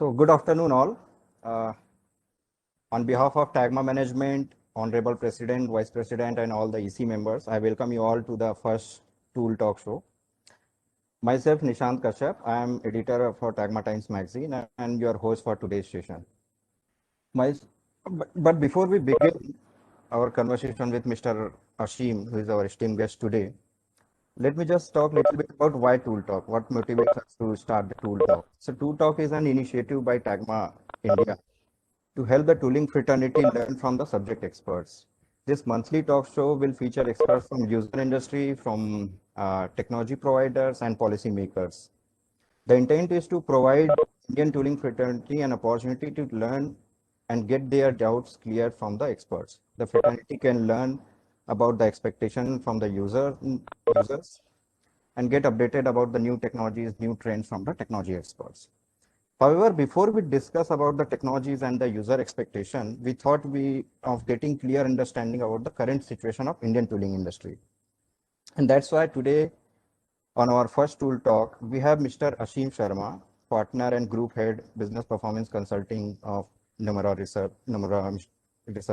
So good afternoon all. Uh, on behalf of TAGMA management, Honorable President, Vice President and all the EC members, I welcome you all to the first Tool Talk show. Myself Nishant Kashyap, I am editor for TAGMA Times magazine and your host for today's session. But before we begin our conversation with Mr. Ashim, who is our esteemed guest today, let me just talk a little bit about why Tool Talk, what motivates us to start the Tool Talk. So Tool Talk is an initiative by TAGMA India to help the tooling fraternity learn from the subject experts. This monthly talk show will feature experts from user industry, from technology providers and policymakers. The intent is to provide Indian tooling fraternity an opportunity to learn and get their doubts cleared from the experts. The fraternity can learn about the expectation from the users and get updated about the new technologies, new trends from the technology experts. However, before we discuss about the technologies and the user expectation, we thought of getting clear understanding about the current situation of Indian tooling industry. And that's why today on our first tool talk, we have Mr. Ashim Sharma, partner and group head business performance consulting of Nomura Research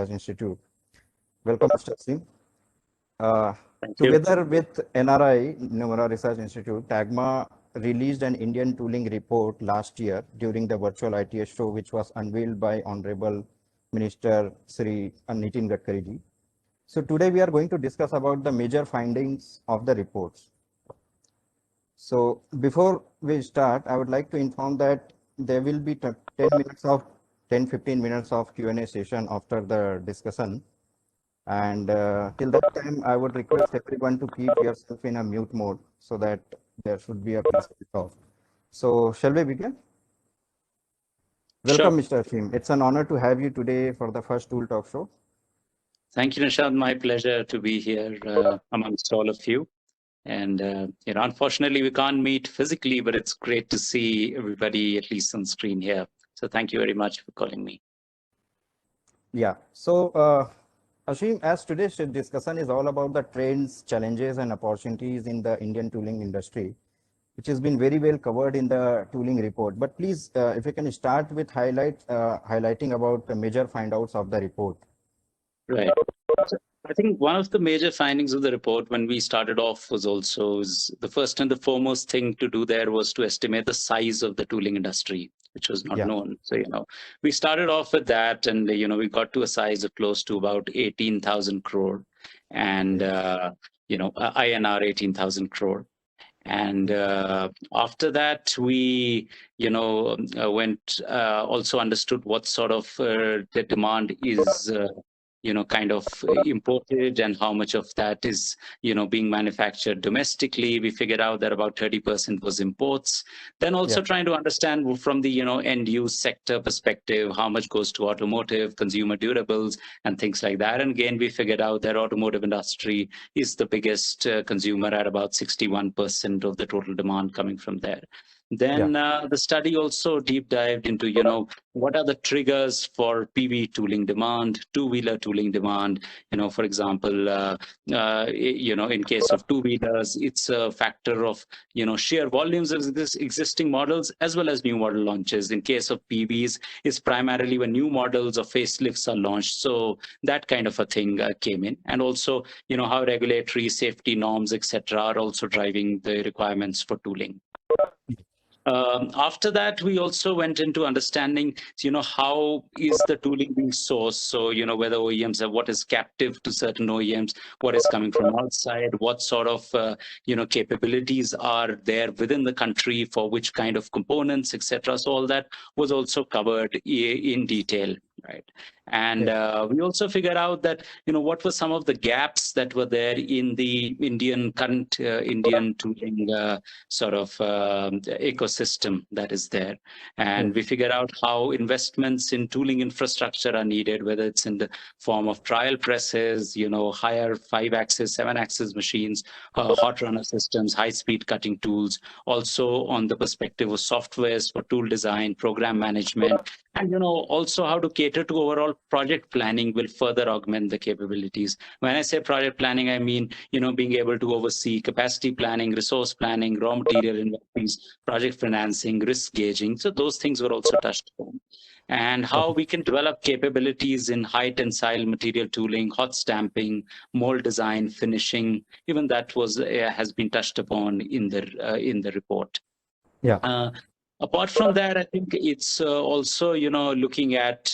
Institute. Welcome, Mr. Ashim. Together with NRI, Nomura Research Institute, TAGMA released an Indian tooling report last year during the virtual ITS show, which was unveiled by Honorable Minister Sri Nitin Gadkari ji. So today we are going to discuss about the major findings of the reports. So before we start, I would like to inform that there will be 10-15 minutes of Q&A session after the discussion. And till that time, I would request everyone to keep yourself in a mute mode so that there should be a peaceful talk. So shall we begin? Welcome, Mr. Ashim. It's an honor to have you today for the first Tool Talk show. Thank you, Nishant. My pleasure to be here amongst all of you. And unfortunately, we can't meet physically, but it's great to see everybody at least on screen here. So thank you very much for calling me. Yeah. So Ashim, as today's discussion is all about the trends, challenges, and opportunities in the Indian tooling industry, which has been very well covered in the tooling report. But please, if you can start with highlighting about the major findouts of the report. Right. I think one of the major findings of the report when we started off was also the first and the foremost thing to do there was to estimate the size of the tooling industry, which was not known. So, we started off with that and, we got to a size of close to about 18,000 crore and, INR 18,000 crore. And after that, we, went also understood what sort of the demand is kind of imported and how much of that is, being manufactured domestically. We figured out that about 30% was imports. Then also trying to understand from the, end use sector perspective, how much goes to automotive, consumer durables, and things like that. And again, we figured out that automotive industry is the biggest consumer at about 61% of the total demand coming from there. Then the study also deep dived into, what are the triggers for PV tooling demand, two-wheeler tooling demand. For example, in case of two-wheelers, it's a factor of, sheer volumes of this existing models as well as new model launches. In case of PVs, it's primarily when new models or facelifts are launched. So that kind of a thing came in. And also, how regulatory safety norms, etc., are also driving the requirements for tooling. After that, we also went into understanding, how is the tooling being sourced? So, whether OEMs have what is captive to certain OEMs, what is coming from outside, what sort of, capabilities are there within the country for which kind of components, etc. So all that was also covered in detail, right? And we also figured out that, what were some of the gaps that were there in the current Indian tooling sort of ecosystem that is there. And we figured out how investments in tooling infrastructure are needed, whether it's in the form of trial presses, higher 5-axis, 7-axis machines, hot runner systems, high-speed cutting tools, also on the perspective of softwares for tool design, program management, And also how to cater to overall project planning will further augment the capabilities. When I say project planning, I mean being able to oversee capacity planning, resource planning, raw material inventories, project financing, risk gauging. So those things were also touched upon. And how we can develop capabilities in high tensile material tooling, hot stamping, mold design, finishing. Even that was has been touched upon in the report. Yeah. Apart from that, I think it's also, looking at,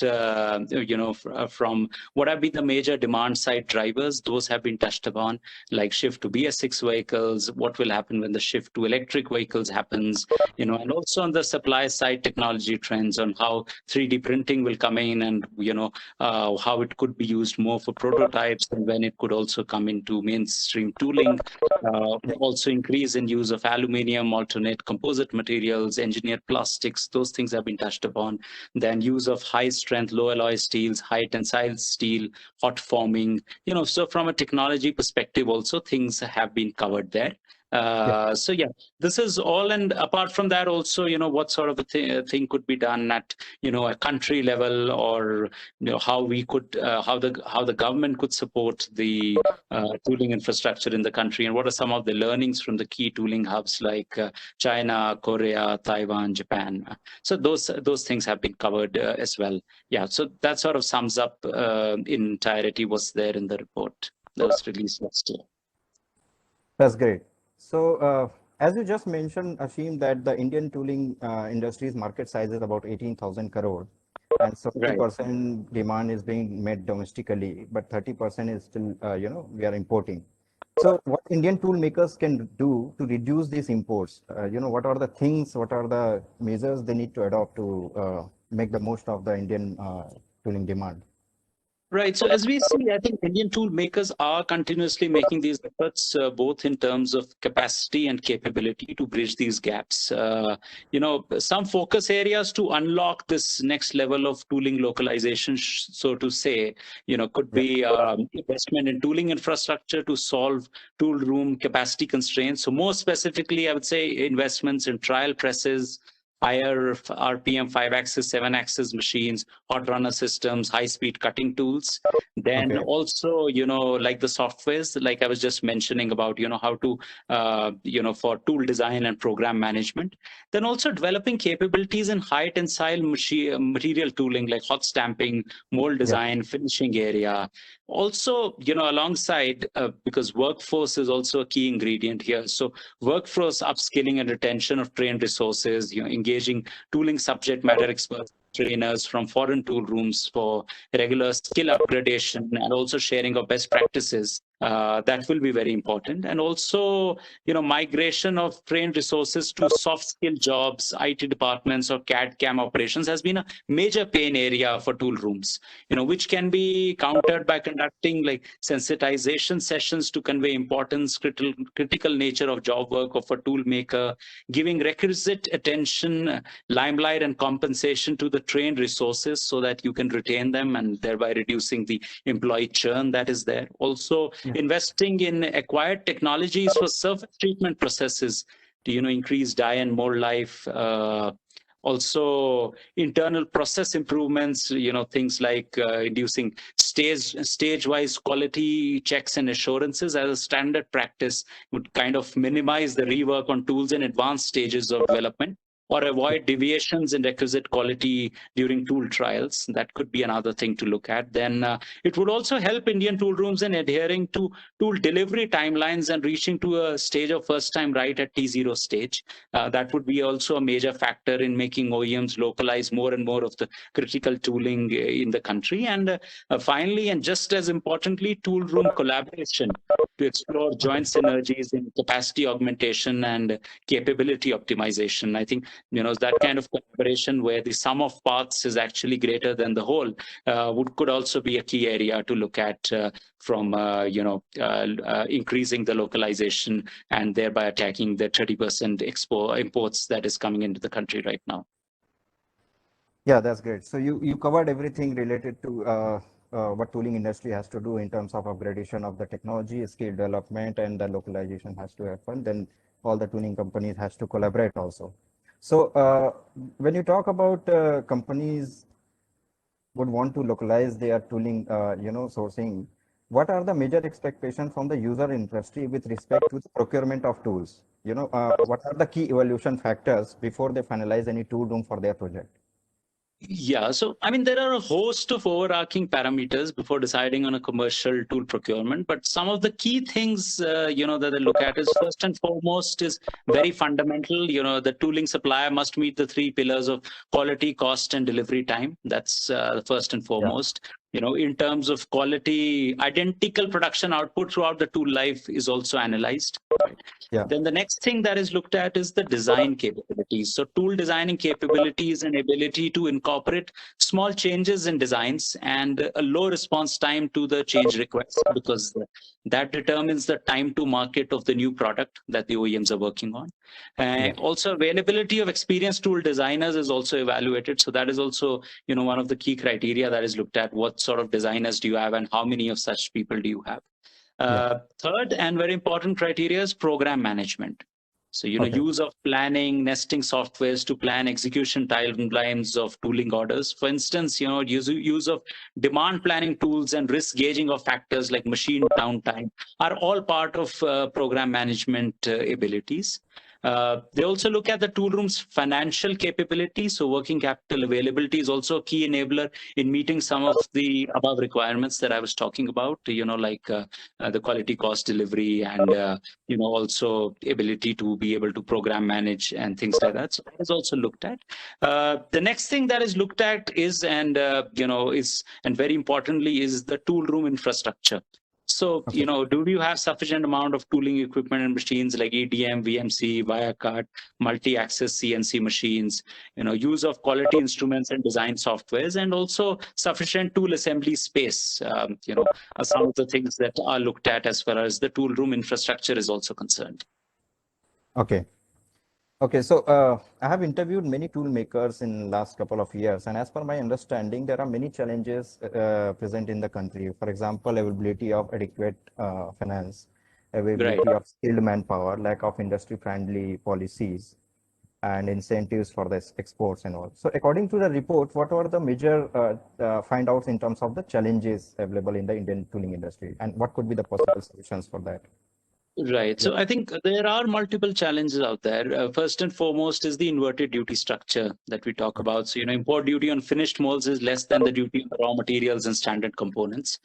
from what have been the major demand side drivers, those have been touched upon, like shift to BS6 vehicles, what will happen when the shift to electric vehicles happens, and also on the supply side technology trends on how 3D printing will come in and, how it could be used more for prototypes and when it could also come into mainstream tooling. Also increase in use of aluminium, alternate composite materials, engineered plastics, those things have been touched upon. Then use of high strength, low alloy steels, high tensile steel, hot forming, so from a technology perspective also things have been covered there. So yeah, this is all. And apart from that also, what sort of a thing could be done at, a country level, or, how we could, how the government could support the tooling infrastructure in the country, and what are some of the learnings from the key tooling hubs like China, Korea, Taiwan, Japan. So those things have been covered as well. Yeah, so that sort of sums up in entirety what's there in the report that was released last year. That's great. So, as you just mentioned, Ashim, that the Indian tooling industry's market size is about 18,000 crore, and 70% demand is being met domestically, but 30% is still, we are importing. So, what Indian tool makers can do to reduce these imports? What are the things, what are the measures they need to adopt to make the most of the Indian tooling demand? Right. So as we see, I think Indian tool makers are continuously making these efforts, both in terms of capacity and capability to bridge these gaps. Some focus areas to unlock this next level of tooling localization, so to say, could be investment in tooling infrastructure to solve tool room capacity constraints. So more specifically, I would say investments in trial presses, higher RPM 5-axis, 7-axis machines, hot runner systems, high-speed cutting tools. Then also, like the softwares, like I was just mentioning about, how to, for tool design and program management. Then also developing capabilities in high tensile material tooling, like hot stamping, mold design, finishing area. Also, alongside, because workforce is also a key ingredient here. So workforce upskilling and retention of trained resources, engaging tooling subject matter experts, trainers from foreign tool rooms for regular skill upgradation, and also sharing of best practices. That will be very important. And also, migration of trained resources to soft skill jobs, IT departments, or CAD CAM operations has been a major pain area for tool rooms, which can be countered by conducting like sensitization sessions to convey importance, critical nature of job work of a tool maker, giving requisite attention, limelight, and compensation to the trained resources so that you can retain them and thereby reducing the employee churn that is there. Also, investing in acquired technologies for surface treatment processes to increase die and mold life. Also internal process improvements, things like inducing stage-wise quality checks and assurances as a standard practice would kind of minimize the rework on tools in advanced stages of development, or avoid deviations in requisite quality during tool trials. That could be another thing to look at. Then it would also help Indian tool rooms in adhering to tool delivery timelines and reaching to a stage of first time right at T0 stage. That would be also a major factor in making OEMs localize more and more of the critical tooling in the country. And finally, and just as importantly, tool room collaboration to explore joint synergies in capacity augmentation and capability optimization. I think that kind of collaboration where the sum of parts is actually greater than the whole could also be a key area to look at from increasing the localization and thereby attacking the 30% imports that is coming into the country right now. Yeah, that's great. So you covered everything related to what tooling industry has to do in terms of upgradation of the technology, skill development, and the localization has to happen. Then all the tooling companies has to collaborate also. So when you talk about companies would want to localize their tooling, sourcing, what are the major expectations from the user industry with respect to the procurement of tools? What are the key evaluation factors before they finalize any tool room for their project? Yeah, so I mean, there are a host of overarching parameters before deciding on a commercial tool procurement. But some of the key things, that they look at is first and foremost is very fundamental. The tooling supplier must meet the three pillars of quality, cost, and delivery time. That's the first and Yeah, foremost. In terms of quality, identical production output throughout the tool life is also analyzed. Right? yeah, Then the next thing that is looked at is the design capabilities. So tool designing capabilities and ability to incorporate small changes in designs and a low response time to the change requests, because that determines the time to market of the new product that the OEMs are working on. yeah, Also, availability of experienced tool designers is also evaluated. So that is also, one of the key criteria that is looked at. What sort of designers do you have and how many of such people do you have? yeah. Third and very important criteria is program management. So, Okay. use of planning, nesting softwares to plan execution timelines of tooling orders. For instance, use of demand planning tools and risk gauging of factors like machine downtime are all part of program management abilities. They also look at the tool room's financial capability. So working capital availability is also a key enabler in meeting some of the above requirements that I was talking about, like the quality, cost, delivery, and also ability to be able to program manage and things like that. So that is also looked at. The next thing that is looked at is, and very importantly, is the tool room infrastructure. So, Okay. do you have sufficient amount of tooling equipment and machines like EDM, VMC, Wirecard, multi-access CNC machines, use of quality instruments and design softwares, and also sufficient tool assembly space, are some of the things that are looked at as far as the tool room infrastructure is also concerned. Okay. Okay, so I have interviewed many tool makers in last couple of years, and as per my understanding, there are many challenges present in the country. For example, availability of adequate finance, Right. availability of skilled manpower, lack of industry-friendly policies, and incentives for the exports and all. So, according to the report, what were the major findouts in terms of the challenges available in the Indian tooling industry, and what could be the possible solutions for that? Right. Yeah. So I think there are multiple challenges out there. First and foremost is the inverted duty structure that we talk Okay. about. So, import duty on finished molds is less than the duty on raw materials and standard components.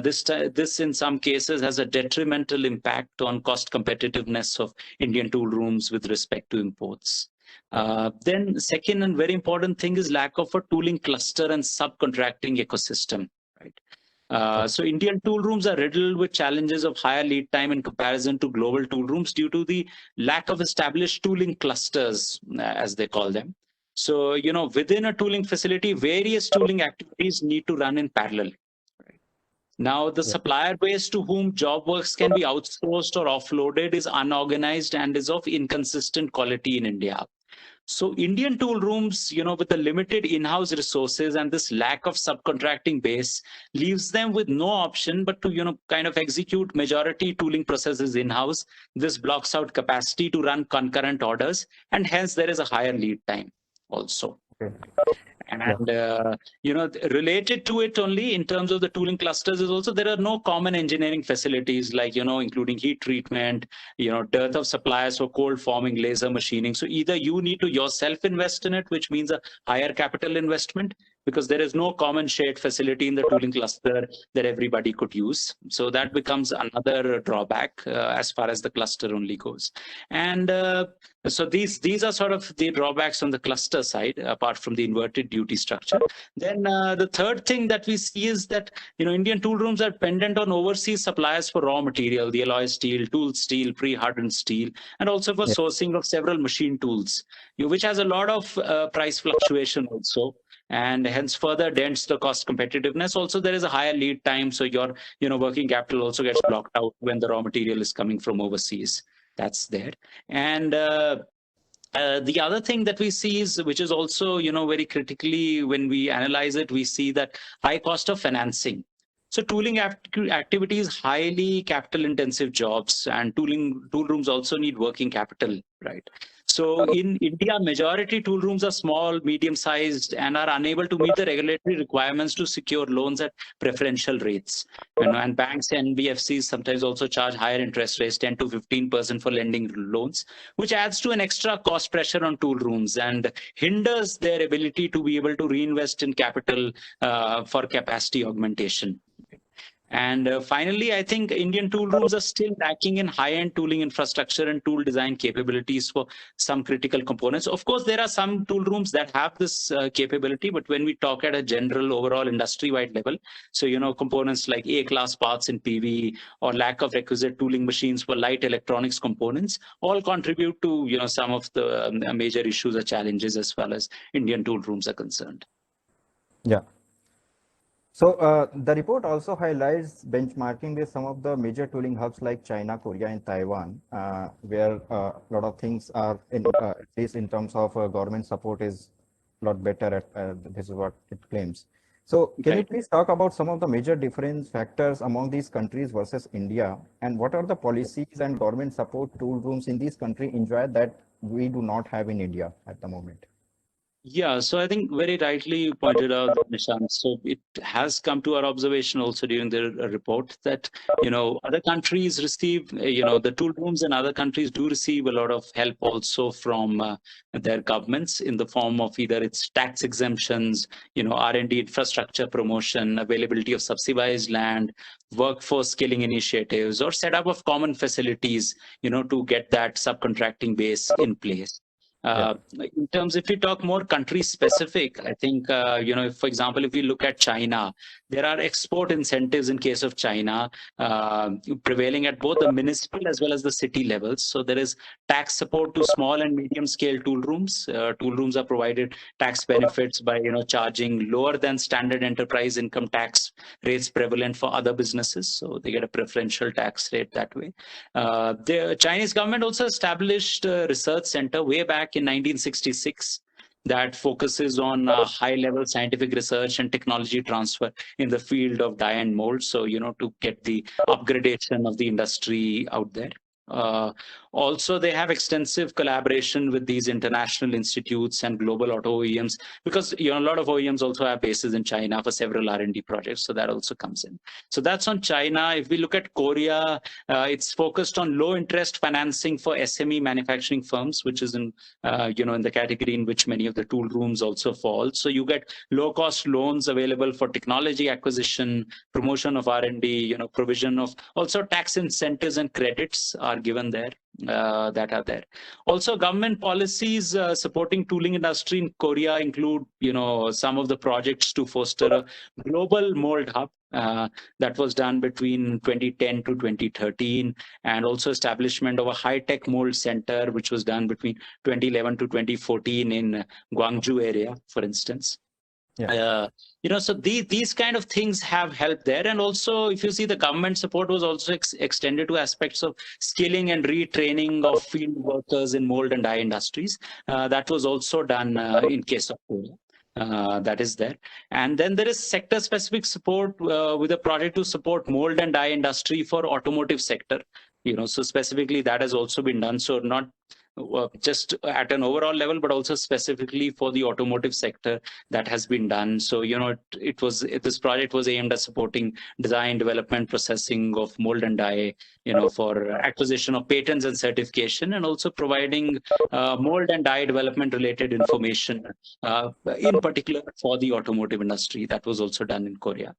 This in some cases has a detrimental impact on cost competitiveness of Indian tool rooms with respect to imports. Okay. Then second and very important thing is lack of a tooling cluster and subcontracting ecosystem. Right. Okay. So Indian tool rooms are riddled with challenges of higher lead time in comparison to global tool rooms due to the lack of established tooling clusters, as they call them. So, within a tooling facility, various tooling activities need to run in parallel. Right? Now, the Yeah. supplier base to whom job works can be outsourced or offloaded is unorganized and is of inconsistent quality in India. So Indian tool rooms, with the limited in-house resources and this lack of subcontracting base, leaves them with no option but to, kind of execute majority tooling processes in-house. This blocks out capacity to run concurrent orders, and hence there is a higher lead time also. Okay. Yeah. And related to it only in terms of the tooling clusters is also there are no common engineering facilities like including heat treatment, dearth of suppliers for cold forming, laser machining. So either you need to yourself invest in it, which means a higher capital investment, because there is no common shared facility in the tooling cluster that everybody could use. So that becomes another drawback as far as the cluster only goes. And so these are sort of the drawbacks on the cluster side, apart from the inverted duty structure. Then the third thing that we see is that Indian tool rooms are dependent on overseas suppliers for raw material, the alloy steel, tool steel, pre-hardened steel, and also for Yeah. sourcing of several machine tools, which has a lot of price fluctuation also, and hence further dents the cost competitiveness. Also, there is a higher lead time, so your working capital also gets blocked out when the raw material is coming from overseas. That's there. And the other thing that we see is, which is also, very critically when we analyze it, we see that high cost of financing. So tooling activity is highly capital intensive jobs, and tool rooms also need working capital, right? So in India, majority tool rooms are small, medium-sized, and are unable to meet the regulatory requirements to secure loans at preferential rates. And banks and NBFCs sometimes also charge higher interest rates, 10 to 15% for lending loans, which adds to an extra cost pressure on tool rooms and hinders their ability to be able to reinvest in capital for capacity augmentation. And finally, I think Indian tool rooms are still lacking in high-end tooling infrastructure and tool design capabilities for some critical components. Of course, there are some tool rooms that have this capability, but when we talk at a general overall industry-wide level, so, components like A-class parts in PV or lack of requisite tooling machines for light electronics components all contribute to, some of the major issues or challenges as far as Indian tool rooms are concerned. Yeah. So the report also highlights benchmarking with some of the major tooling hubs like China, Korea, and Taiwan, where a lot of things are, at least in terms of government support, is a lot better at, this is what it claims. So can you please talk about some of the major difference factors among these countries versus India, and what are the policies and government support tool rooms in these countries enjoy that we do not have in India at the moment? Yeah, so I think very rightly you pointed out, Nishant. So it has come to our observation also during the report that, other countries receive, the tool rooms in other countries do receive a lot of help also from their governments in the form of either its tax exemptions, R&D infrastructure promotion, availability of subsidized land, workforce skilling initiatives, or setup of common facilities, to get that subcontracting base in place. In terms, if we talk more country specific, I think, if, for example, if we look at China, there are export incentives in case of China prevailing at both the municipal as well as the city levels. So there is tax support to small and medium scale tool rooms. Tool rooms are provided tax benefits by, charging lower than standard enterprise income tax rates prevalent for other businesses. So they get a preferential tax rate that way. The Chinese government also established a research center way back in 1966 that focuses on high-level scientific research and technology transfer in the field of die and mold. So, to get the upgradation of the industry out there. Also, they have extensive collaboration with these international institutes and global auto OEMs because a lot of OEMs also have bases in China for several R&D projects. So that also comes in. So that's on China. If we look at Korea, it's focused on low interest financing for SME manufacturing firms, which is in in the category in which many of the tool rooms also fall. So you get low cost loans available for technology acquisition, promotion of R&D, provision of also tax incentives and credits are given there. That are there. Also, government policies supporting tooling industry in Korea include, some of the projects to foster a global mold hub that was done between 2010 to 2013, and also establishment of a high-tech mold center, which was done between 2011 to 2014 in Gwangju area, for instance. So these kind of things have helped there. And also, if you see, the government support was also extended to aspects of skilling and retraining of field workers in mold and die industries. That was also done in case of Korea. That is there. And then there is sector specific support with a project to support mold and die industry for automotive sector. So specifically that has also been done. So not just at an overall level, but also specifically for the automotive sector that has been done. So, this project was aimed at supporting design, development, processing of mold and die, for acquisition of patents and certification, and also providing mold and die development related information, in particular for the automotive industry. That was also done in Korea.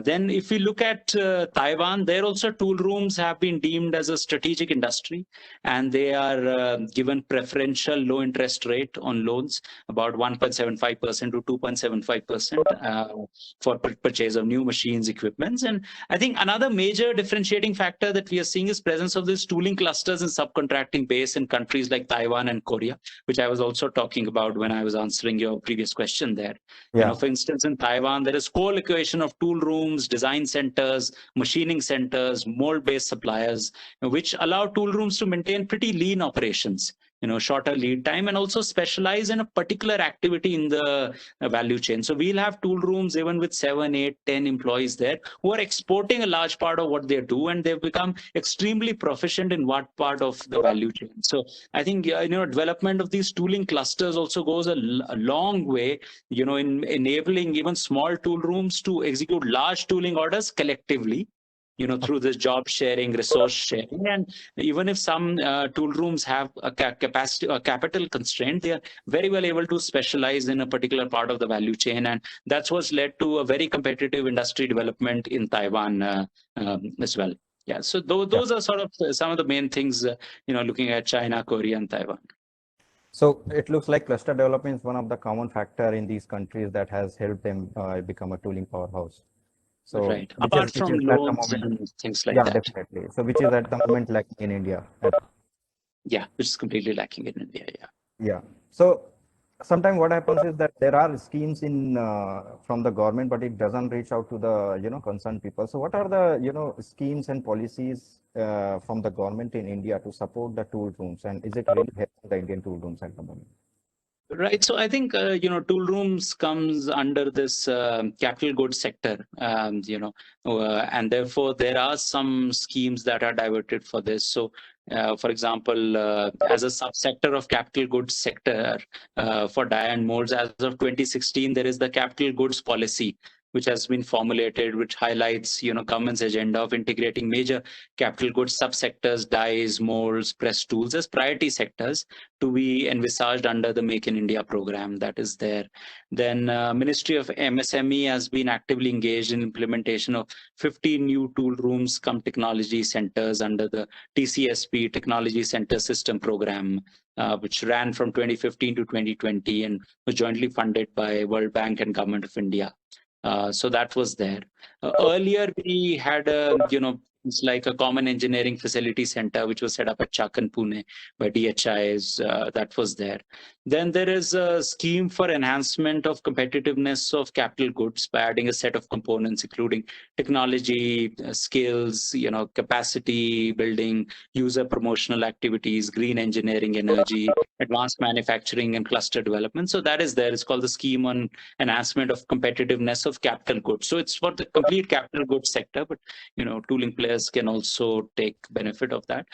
Then if we look at Taiwan, there also tool rooms have been deemed as a strategic industry, and they are given preferential low interest rate on loans, about 1.75% to 2.75% for purchase of new machines, equipments. And I think another major differentiating factor that we are seeing is presence of these tooling clusters and subcontracting base in countries like Taiwan and Korea, which I was also talking about when I was answering your previous question there. For instance, in Taiwan, there is co-location of tool rooms, design centers, machining centers, mold-based suppliers, which allow tool rooms to maintain pretty lean operations. shorter lead time, and also specialize in a particular activity in the value chain. So we'll have tool rooms even with 7, 8, 10 employees there who are exporting a large part of what they do, and they've become extremely proficient in what part of the value chain. So I think development of these tooling clusters also goes a long way, in enabling even small tool rooms to execute large tooling orders collectively, through this job sharing, resource sharing. And even if some tool rooms have a capacity or capital constraint, they are very well able to specialize in a particular part of the value chain. And that's what's led to a very competitive industry development in Taiwan as well. Yeah, so those are sort of some of the main things, looking at China, Korea, and Taiwan. So it looks like cluster development is one of the common factor in these countries that has helped them become a tooling powerhouse. So right. Apart from loans and things like that. Definitely. So which is at the moment lacking in India. Yeah, which is completely lacking in India. Yeah. So sometimes what happens is that there are schemes in from the government, but it doesn't reach out to the concerned people. So what are the schemes and policies from the government in India to support the tool rooms, and is it really helping the Indian tool rooms at the moment? Right. So I think, tool rooms comes under this capital goods sector, and therefore there are some schemes that are diverted for this. So, for example, as a subsector of capital goods sector for die and molds, as of 2016, there is the capital goods policy, which has been formulated, which highlights, government's agenda of integrating major capital goods subsectors, dies, molds, press tools as priority sectors to be envisaged under the Make in India program that is there. Then Ministry of MSME has been actively engaged in implementation of 15 new tool rooms cum technology centers under the TCSP Technology Center System program, which ran from 2015 to 2020 and was jointly funded by World Bank and Government of India. So that was there. Earlier, we had it's like a common engineering facility center, which was set up at Chakan, Pune by DHIs. That was there. Then there is a scheme for enhancement of competitiveness of capital goods by adding a set of components, including technology, skills, capacity building, user promotional activities, green engineering, energy, advanced manufacturing, and cluster development. So that is there. It's called the Scheme on Enhancement of Competitiveness of Capital Goods. So it's for the complete capital goods sector, but tooling players can also take benefit of that.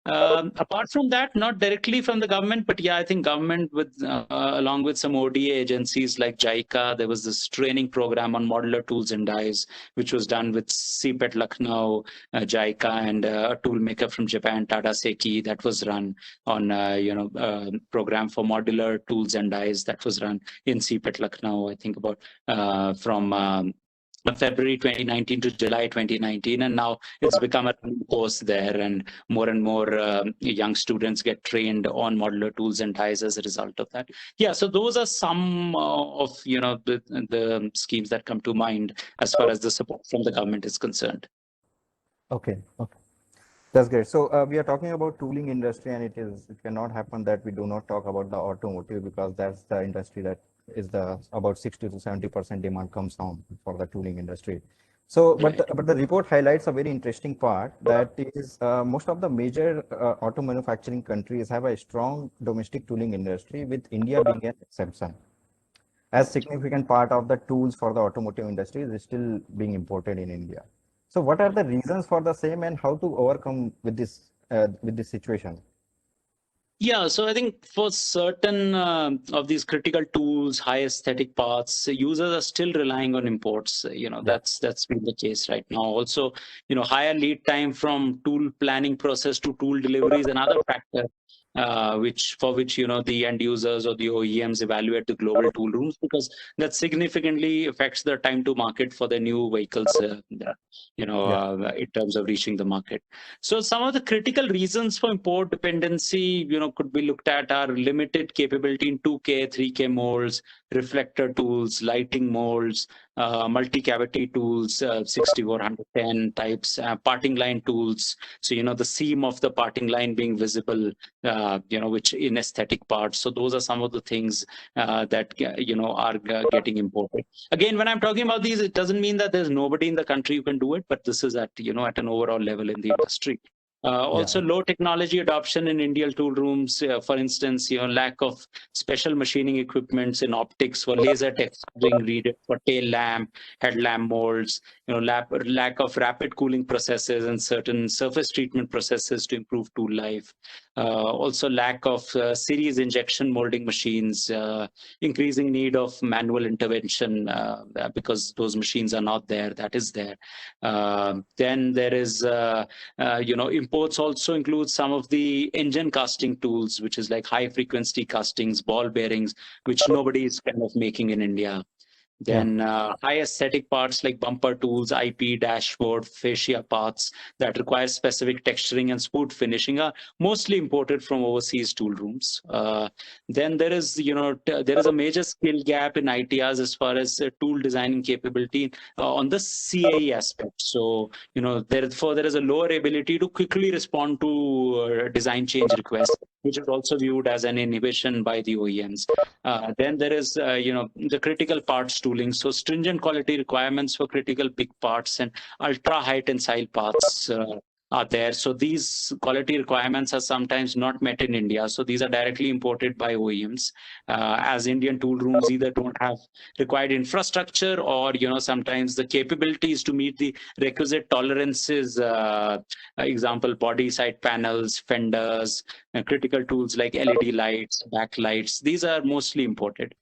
Apart from that, not directly from the government, but yeah, I think government with along with some ODA agencies like JICA, there was this training program on modular tools and dies, which was done with CPET Lucknow, JICA, and a tool maker from Japan, Tata Seiki, that was run on program for modular tools and dies that was run in CPET Lucknow. I think about from February 2019 to July 2019, and now it's become a course there, and more young students get trained on modular tools and dies as a result of that. Yeah, so those are some of the schemes that come to mind as far as the support from the government is concerned. Okay. That's great. So we are talking about tooling industry, and it cannot happen that we do not talk about the automotive, because that's the industry that is about 60 to 70% demand comes from for the tooling industry. So, but the report highlights a very interesting part, that is most of the major auto manufacturing countries have a strong domestic tooling industry, with India being an exception, as significant part of the tools for the automotive industry is still being imported in India. So what are the reasons for the same, and how to overcome with this situation? Yeah, so I think for certain of these critical tools, high aesthetic parts, users are still relying on imports. That's been the case right now. Also, higher lead time from tool planning process to tool delivery is another factor, which the end users or the OEMs evaluate the global tool rooms, because that significantly affects the time to market for the new vehicles. In terms of reaching the market. So some of the critical reasons for import dependency, could be looked at are limited capability in 2K, 3K molds, reflector tools, lighting molds, multi-cavity tools, 6410 types, parting line tools. So, the seam of the parting line being visible, which in aesthetic parts. So those are some of the things that, are getting imported. Again, when I'm talking about these, it doesn't mean that there's nobody in the country who can do it, but this is at an overall level in the industry. Also, low technology adoption in Indian tool rooms, for instance, lack of special machining equipments in optics for laser texturing reader for tail lamp, headlamp molds, lack of rapid cooling processes and certain surface treatment processes to improve tool life. Also, lack of series injection molding machines, increasing need of manual intervention because those machines are not there. That is there. Then there is, imports also include some of the engine casting tools, which is like high frequency castings, ball bearings, which nobody is kind of making in India. Then high aesthetic parts like bumper tools, IP, dashboard, fascia parts that require specific texturing and spoot finishing are mostly imported from overseas tool rooms. Then there is, there is a major skill gap in ITRs as far as tool designing capability on the CAE aspect. So, therefore there is a lower ability to quickly respond to design change requests, which is also viewed as an inhibition by the OEMs. Then there is, the critical parts tooling. So stringent quality requirements for critical big parts and ultra high tensile parts are there. So these quality requirements are sometimes not met in India. So these are directly imported by OEMs, as Indian tool rooms either don't have required infrastructure or, sometimes the capabilities to meet the requisite tolerances. Example, body side panels, fenders, critical tools like LED lights, backlights. These are mostly imported.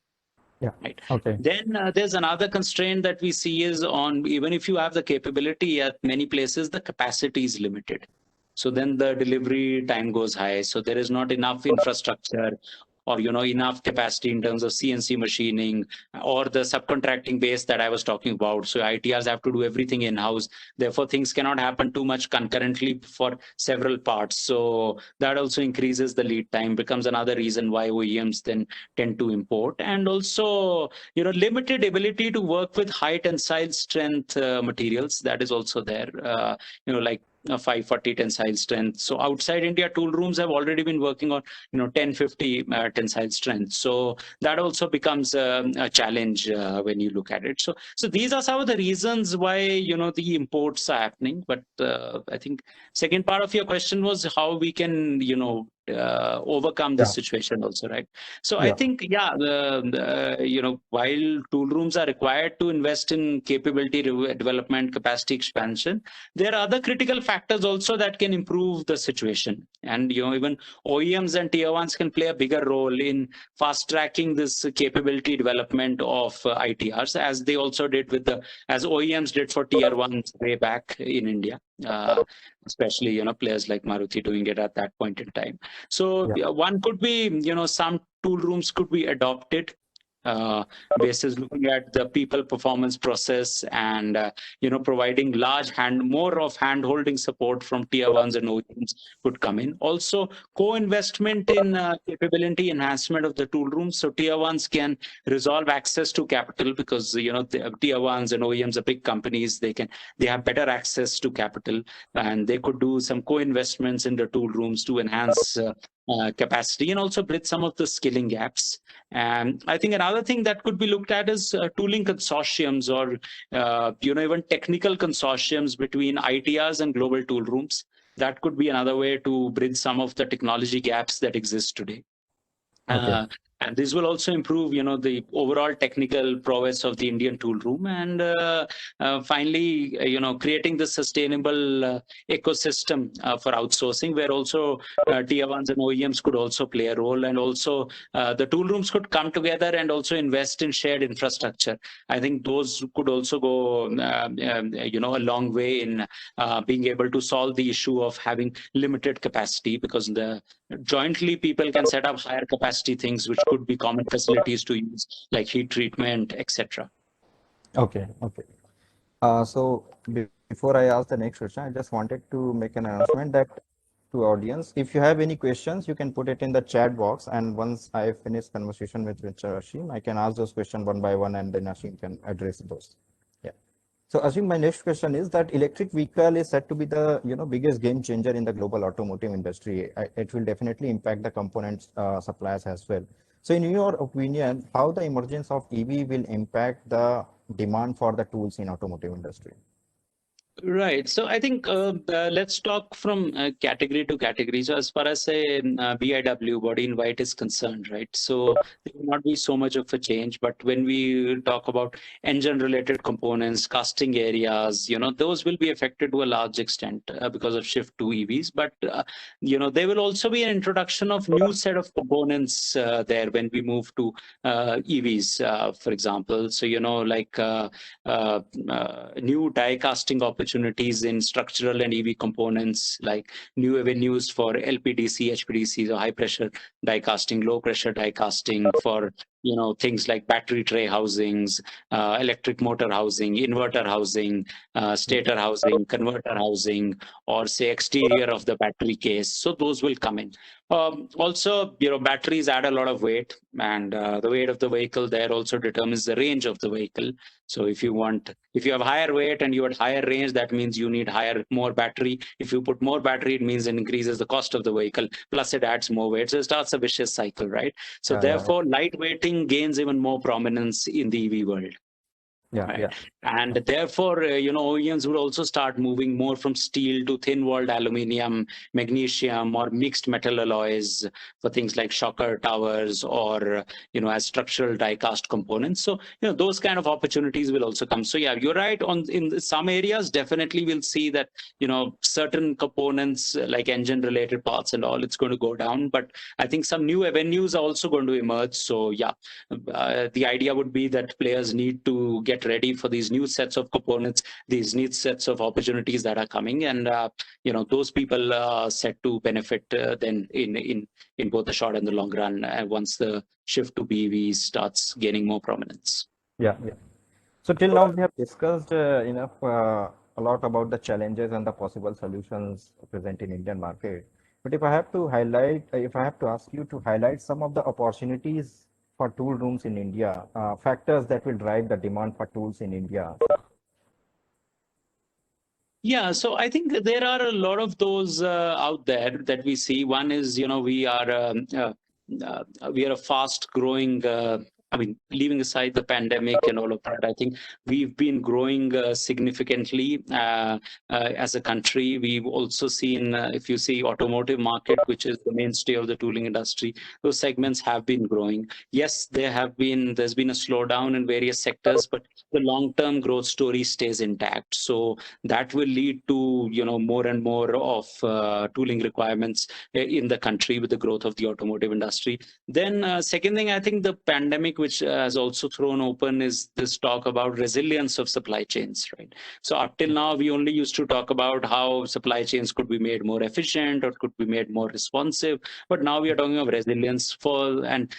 Yeah. Right. Okay. Then there's another constraint that we see is on, even if you have the capability at many places, the capacity is limited. So then the delivery time goes high. So there is not enough infrastructure or, enough capacity in terms of CNC machining or the subcontracting base that I was talking about. So ITRs have to do everything in-house. Therefore, things cannot happen too much concurrently for several parts. So that also increases the lead time, becomes another reason why OEMs then tend to import. And also, limited ability to work with high tensile strength materials. That is also there, like 540 tensile strength. So outside India, tool rooms have already been working on 1050 tensile strength. So that also becomes a challenge when you look at it. So these are some of the reasons why the imports are happening. But I think second part of your question was how we can overcome this situation also, right? So I think while tool rooms are required to invest in capability development, capacity expansion, there are other critical factors also that can improve the situation. And even OEMs and tier ones can play a bigger role in fast tracking this capability development of ITRs, as they also did as OEMs did for tier ones way back in India. Especially players like Maruti doing it at that point in time. So one could be some tool rooms could be adopted basis looking at the people performance process and providing more of hand holding support from tier ones and OEMs could come in. Also co-investment in capability enhancement of the tool rooms, so tier ones can resolve access to capital because the tier ones and OEMs are big companies. They have better access to capital, and they could do some co-investments in the tool rooms to enhance capacity and also bridge some of the skilling gaps. And I think another thing that could be looked at is tooling consortiums or even technical consortiums between ITRs and global tool rooms. That could be another way to bridge some of the technology gaps that exist today. And this will also improve, the overall technical prowess of the Indian tool room. And finally, creating the sustainable ecosystem for outsourcing, where also tier ones and OEMs could also play a role. And also the tool rooms could come together and also invest in shared infrastructure. I think those could also go, a long way in being able to solve the issue of having limited capacity, because jointly people can set up higher capacity things which could be common facilities to use, like heat treatment, etc. Okay. So before I ask the next question, I just wanted to make an announcement that to audience, if you have any questions, you can put it in the chat box, and once I finish conversation with Mr. Ashim, I can ask those questions one by one, and then Ashim can address those. So Ashim, my next question is that electric vehicle is said to be the biggest game changer in the global automotive industry. It will definitely impact the components suppliers as well. So in your opinion, how the emergence of EV will impact the demand for the tools in automotive industry? Right. So I think let's talk from category to category. So as far as say BIW, body in white is concerned, right? So there will not be so much of a change. But when we talk about engine-related components, casting areas, those will be affected to a large extent because of shift to EVs. But there will also be an introduction of new set of components there when we move to EVs, for example. So like. Uh, New die casting opportunities in structural and EV components, like new avenues for LPDC, HPDC, so high pressure die casting, low pressure die casting for things like battery tray housings, electric motor housing, inverter housing, stator housing, converter housing, or say exterior of the battery case. So those will come in. Also, batteries add a lot of weight, and the weight of the vehicle there also determines the range of the vehicle. So if you have higher weight and you have higher range, that means you need more battery. If you put more battery, it means it increases the cost of the vehicle. Plus, it adds more weight. So it starts a vicious cycle, right? So Yeah, yeah, therefore, lightweighting gains even more prominence in the EV world. yeah, Right. yeah, And therefore, OEMs would also start moving more from steel to thin-walled aluminum, magnesium, or mixed metal alloys for things like shocker towers or, as structural die-cast components. So, those kind of opportunities will also come. So, yeah, you're right. In some areas, definitely we'll see that, certain components like engine-related parts and all, it's going to go down. But I think some new avenues are also going to emerge. So, yeah, the idea would be that players need to get ready for these new sets of components, these new sets of opportunities that are coming, and those people are set to benefit then in both the short and the long run once the shift to BEVs starts gaining more prominence. yeah, yeah. So till now we have discussed enough a lot about the challenges and the possible solutions present in Indian market. But if I have to highlight, if I have to ask you to highlight some of the opportunities for tool rooms in India, factors that will drive the demand for tools in India. Yeah, so I think there are a lot of those out there that we see. One is, we are a fast growing. I mean, leaving aside the pandemic and all of that, I think we've been growing significantly as a country. We've also seen, if you see automotive market, which is the mainstay of the tooling industry, those segments have been growing. Yes, there's been a slowdown in various sectors, but the long-term growth story stays intact. So that will lead to more and more of tooling requirements in the country with the growth of the automotive industry. Then second thing, I think the pandemic, which has also thrown open, is this talk about resilience of supply chains, right? So up till now we only used to talk about how supply chains could be made more efficient or could be made more responsive, but now we are talking of resilience for, and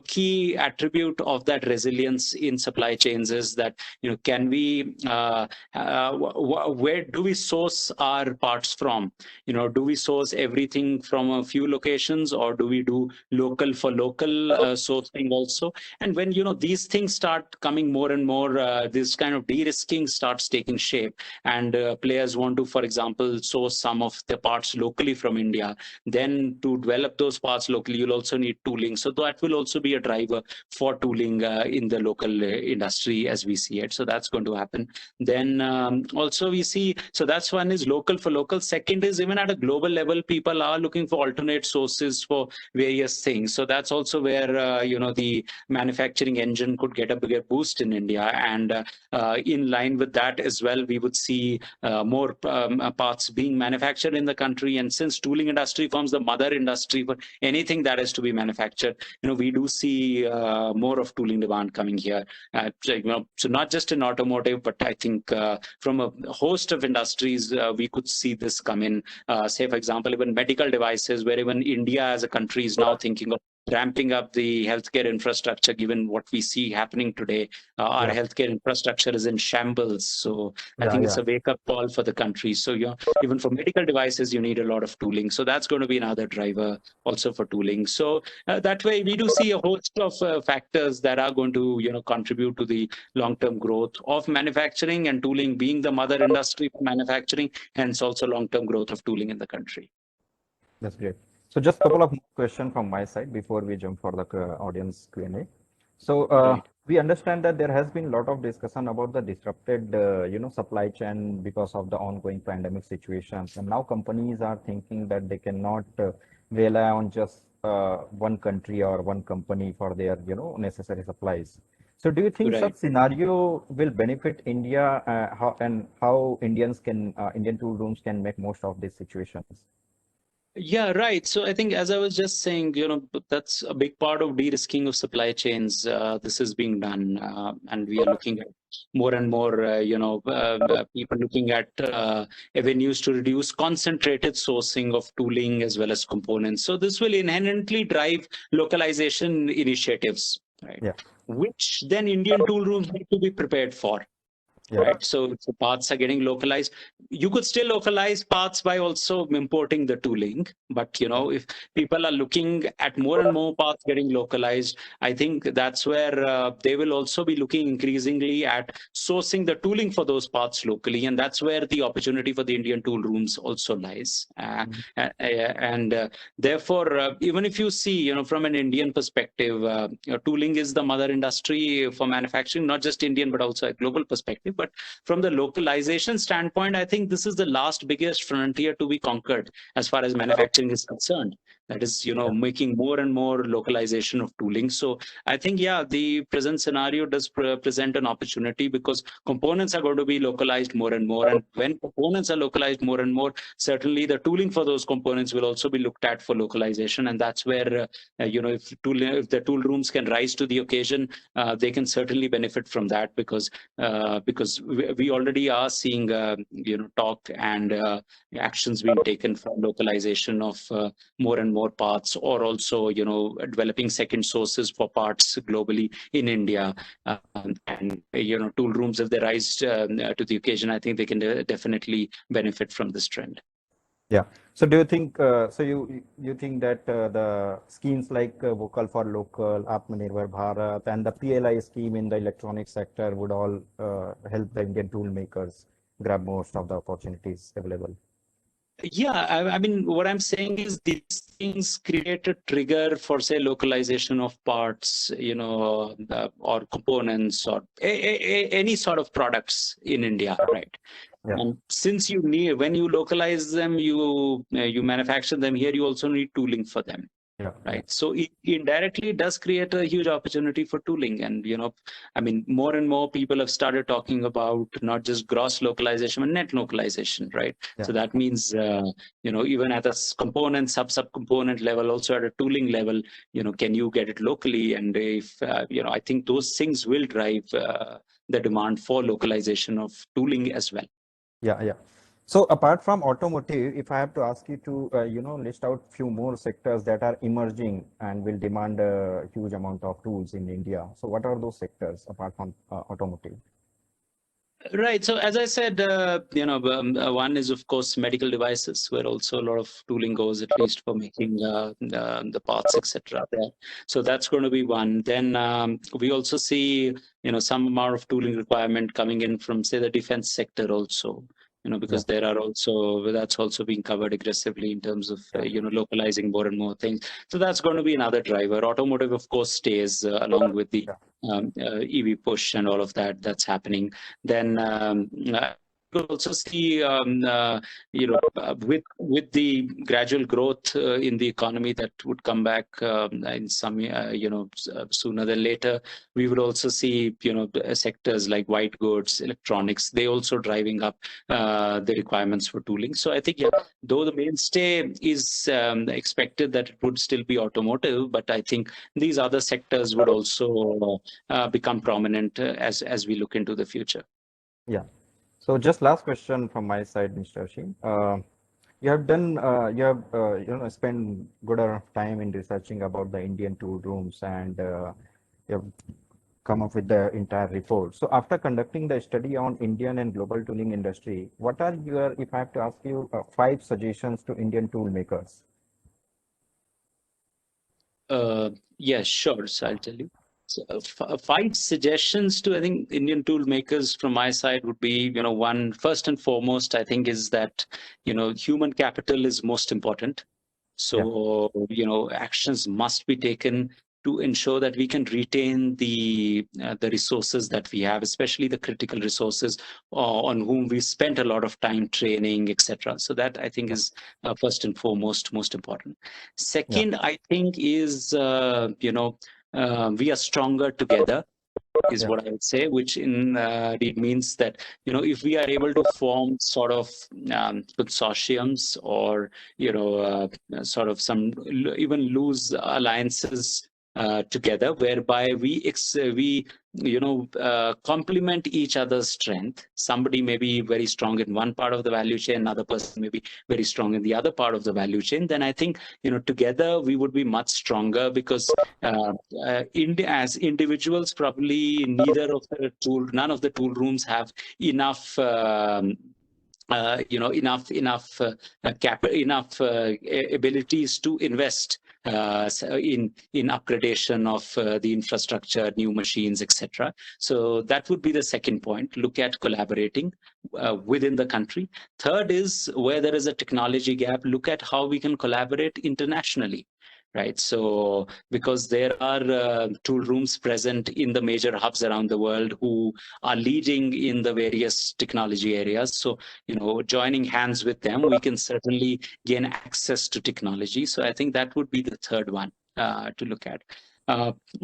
key attribute of that resilience in supply chains is that can we where do we source our parts from? Do we source everything from a few locations, or do we do local for local sourcing also? And when these things start coming more and more, this kind of de-risking starts taking shape, and players want to, for example, source some of the parts locally from India. Then to develop those parts locally, you'll also need tooling. So that will also be a driver for tooling in the local industry as we see it. So that's going to happen. Then also we see, so that's one is local for local. Second is even at a global level, people are looking for alternate sources for various things. So that's also where the manufacturing engine could get a bigger boost in India. And in line with that as well, we would see more parts being manufactured in the country. And since tooling industry forms the mother industry for anything that is to be manufactured, we do see more of tooling demand coming here. So not just in automotive, but I think from a host of industries, we could see this come in. Say, for example, even medical devices, where even India as a country is now thinking of ramping up the healthcare infrastructure, given what we see happening today. Our Yeah, healthcare infrastructure is in shambles. So I yeah, think it's yeah. a wake-up call for the country. So even for medical devices, you need a lot of tooling. So that's going to be another driver also for tooling. So that way, we do see a host of factors that are going to contribute to the long-term growth of manufacturing, and tooling being the mother industry for manufacturing, hence also long-term growth of tooling in the country. That's great. So just a couple of more questions from my side before we jump for the audience Q&A. So Right. we understand that there has been a lot of discussion about the disrupted, supply chain because of the ongoing pandemic situations, and now companies are thinking that they cannot rely on just one country or one company for their, necessary supplies. So do you think Right. such scenario will benefit India, how Indian tool rooms can make most of these situations? Yeah, right. So I think, as I was just saying, that's a big part of de-risking of supply chains. This is being done, and we are looking at more and more, people looking at avenues to reduce concentrated sourcing of tooling as well as components. So this will inherently drive localization initiatives, right? Yeah, Which then Indian tool rooms need to be prepared for. yeah. Right. So if the parts are getting localized, you could still localize parts by also importing the tooling. But if people are looking at more and more parts getting localized, I think that's where they will also be looking increasingly at sourcing the tooling for those parts locally, and that's where the opportunity for the Indian tool rooms also lies. Mhm. And therefore, even if you see, from an Indian perspective, tooling is the mother industry for manufacturing, not just Indian but also a global perspective. But from the localization standpoint, I think this is the last biggest frontier to be conquered as far as manufacturing is concerned. That is, Yeah, making more and more localization of tooling. So I think, yeah, the present scenario does present an opportunity because components are going to be localized more and more. And when components are localized more and more, certainly the tooling for those components will also be looked at for localization. And that's where, if the tool rooms can rise to the occasion, they can certainly benefit from that because we already are seeing talk and actions being taken for localization of more and more parts, or also developing second sources for parts globally in India. And tool rooms, if they rise to the occasion, I think they can definitely benefit from this trend. yeah. So do you think you think that the schemes like Vocal for Local, Atmanirbhar Bharat, and the PLI scheme in the electronic sector would all help the Indian tool makers grab most of the opportunities available? Yeah, I mean, what I'm saying is these things create a trigger for, say, localization of parts, or components, or any sort of products in India, right? Yeah, And since you need, when you localize them, you manufacture them here, you also need tooling for them. yeah, yeah, Right. So it indirectly does create a huge opportunity for tooling. And, I mean, more and more people have started talking about not just gross localization, but net localization, right? yeah. So that means, even at a component, sub-component level, also at a tooling level, can you get it locally? And if, I think those things will drive the demand for localization of tooling as well. Yeah, yeah. So apart from automotive, if I have to ask you to, list out few more sectors that are emerging and will demand a huge amount of tools in India. So what are those sectors apart from automotive? Right. So as I said, one is of course medical devices, where also a lot of tooling goes, at least for making the parts, etc. There. So that's going to be one. Then we also see, some amount of tooling requirement coming in from, say, the defense sector also. Yeah, Because there are also, that's also being covered aggressively in terms of yeah, localizing more and more things. So that's going to be another driver. Automotive, of course, stays along with the yeah, EV push and all of that that's happening. Then you could also see, with the gradual growth in the economy that would come back in some, sooner than later, we would also see, sectors like white goods, electronics, they also driving up the requirements for tooling. So I think, yeah, though the mainstay is expected that it would still be automotive, but I think these other sectors would also become prominent as we look into the future. yeah. So just last question from my side, Mr. Ashim. Spent good amount of time in researching about the Indian tool rooms, and you have come up with the entire report. So after conducting the study on Indian and global tooling industry, what are your, if I have to ask you, five suggestions to Indian tool makers? Yeah, sure. So I'll tell you. So, five suggestions to, I think, Indian tool makers from my side would be, one, first and foremost, I think, is that, human capital is most important. Yeah, So, actions must be taken to ensure that we can retain the resources that we have, especially the critical resources on whom we spent a lot of time training, etc. So that I think is first and foremost most important. Second, I think is we are stronger together is what I would say, which it means that, if we are able to form sort of consortiums or, sort of some even loose alliances together, whereby we complement each other's strength. Somebody may be very strong in one part of the value chain, another person may be very strong in the other part of the value chain. Then I think, together we would be much stronger, because as individuals, probably none of the tool rooms have enough abilities to invest in upgradation of the infrastructure, new machines, etc. So that would be the second point. Look at collaborating within the country. Third is, where there is a technology gap, look at how we can collaborate internationally. Right. So because there are tool rooms present in the major hubs around the world who are leading in the various technology areas. So, joining hands with them, we can certainly gain access to technology. So I think that would be the third one to look at.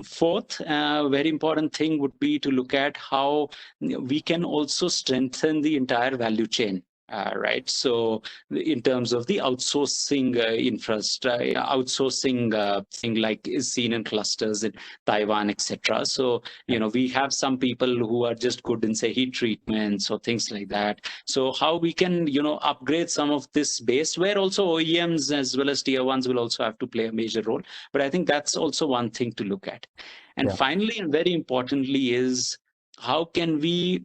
Fourth, very important thing would be to look at how we can also strengthen the entire value chain. Right. So in terms of the outsourcing infrastructure, outsourcing thing like is seen in clusters in Taiwan, etc. So, we have some people who are just good in, say, heat treatments or things like that. So how we can, upgrade some of this base, where also OEMs as well as tier ones will also have to play a major role. But I think that's also one thing to look at. And finally, and very importantly, is how can we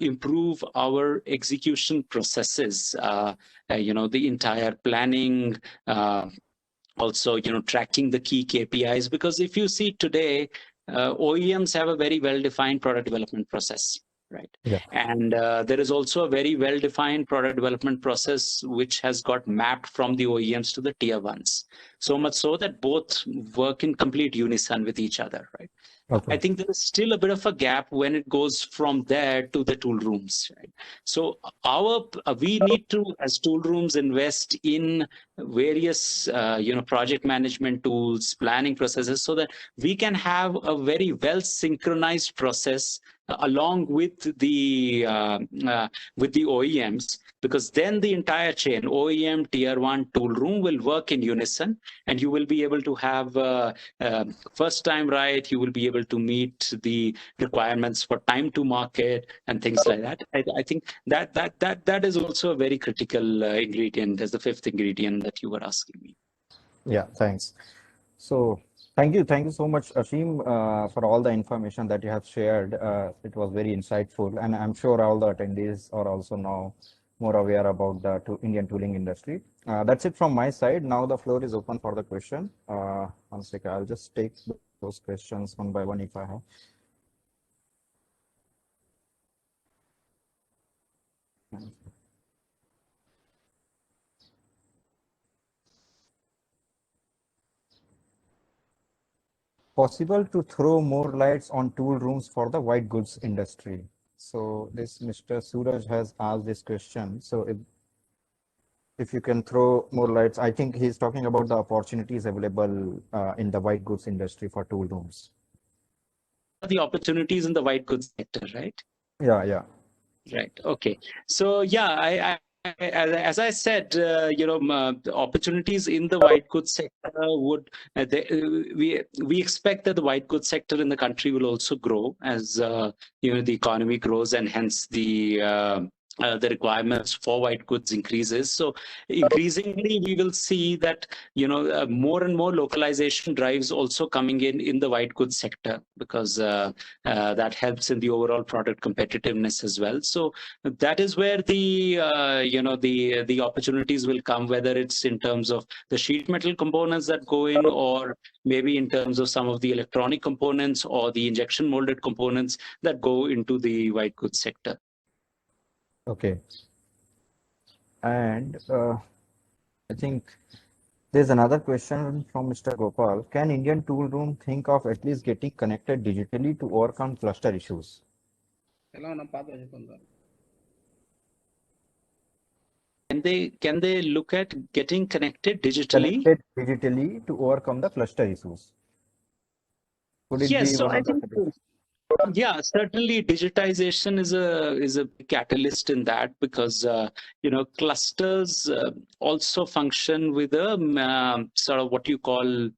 improve our execution processes, the entire planning, also, tracking the key KPIs. Because if you see today, OEMs have a very well-defined product development process. Right. Yeah. And there is also a very well-defined product development process which has got mapped from the OEMs to the tier ones. So much so that both work in complete unison with each other. Right. Okay. I think there is still a bit of a gap when it goes from there to the tool rooms. Right? So we need to, as tool rooms, invest in various project management tools, planning processes, so that we can have a very well synchronized process along with the OEMs, because then the entire chain, OEM, tier one, tool room, will work in unison, and you will be able to have first time right. You will be able to meet the requirements for time to market and things like that. I think that is also a very critical ingredient, as the fifth ingredient that you were asking me. Yeah, thanks. So thank you so much, Ashim, for all the information that you have shared. It was very insightful, and I'm sure all the attendees are also now more aware about the Indian tooling industry. That's it from my side. Now the floor is open for the question. One second, I'll just take those questions one by one if I have. Possible to throw more lights on tool rooms for the white goods industry? So this Mr. Suraj has asked this question. So if you can throw more lights, I think he's talking about the opportunities available in the white goods industry for tool rooms. The opportunities in the white goods sector, right? Yeah. Right. Okay. So yeah, as I said, the opportunities in the white goods sector would we expect that the white goods sector in the country will also grow as the economy grows, and hence the requirements for white goods increases. So increasingly, we will see that more and more localization drives also coming in the white goods sector, because that helps in the overall product competitiveness as well. So that is where the opportunities will come, whether it's in terms of the sheet metal components that go in, or maybe in terms of some of the electronic components or the injection molded components that go into the white goods sector. Okay. And I think There's another question from Mr. Gopal. Can Indian tool room think of at least getting connected digitally to overcome cluster issues? Can they look at getting connected digitally? Connected digitally to overcome the cluster issues. Could it Yes, be so one I of the think solutions? yeah, certainly digitization is a catalyst in that because clusters also function with a sort of what you call